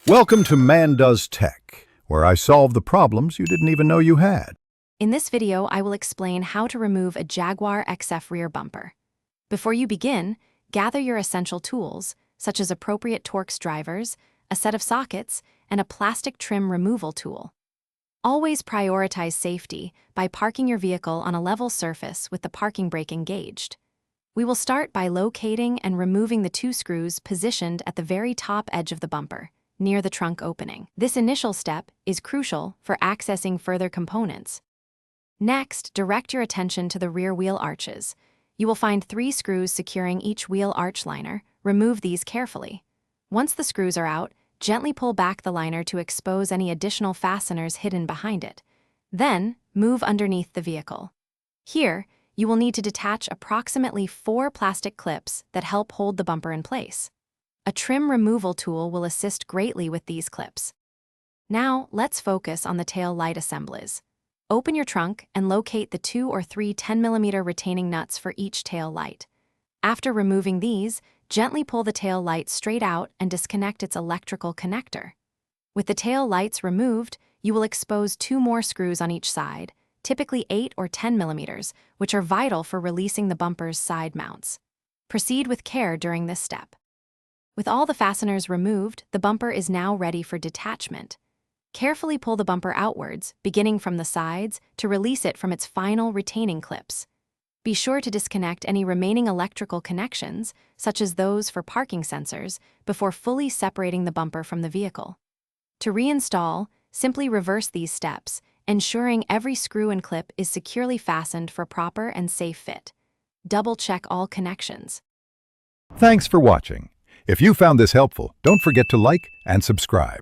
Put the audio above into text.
Welcome to Man Does Tech, where I solve the problems you didn't even know you had. In this video, I will explain how to remove a Jaguar XF rear bumper. Before you begin, gather your essential tools, such as appropriate Torx drivers, a set of sockets, and a plastic trim removal tool. Always prioritize safety by parking your vehicle on a level surface with the parking brake engaged. We will start by locating and removing the two screws positioned at the very top edge of the bumper, near the trunk opening. This initial step is crucial for accessing further components. Next, direct your attention to the rear wheel arches. You will find 3 screws securing each wheel arch liner. Remove these carefully. Once the screws are out, gently pull back the liner to expose any additional fasteners hidden behind it. Then, move underneath the vehicle. Here, you will need to detach approximately 4 plastic clips that help hold the bumper in place. A trim removal tool will assist greatly with these clips. Now, let's focus on the tail light assemblies. Open your trunk and locate the 2 or 3 10mm retaining nuts for each tail light. After removing these, gently pull the tail light straight out and disconnect its electrical connector. With the tail lights removed, you will expose 2 more screws on each side, typically 8 or 10mm, which are vital for releasing the bumper's side mounts. Proceed with care during this step. With all the fasteners removed, the bumper is now ready for detachment. Carefully pull the bumper outwards, beginning from the sides, to release it from its final retaining clips. Be sure to disconnect any remaining electrical connections, such as those for parking sensors, before fully separating the bumper from the vehicle. To reinstall, simply reverse these steps, ensuring every screw and clip is securely fastened for proper and safe fit. Double-check all connections. Thanks for watching. If you found this helpful, don't forget to like and subscribe.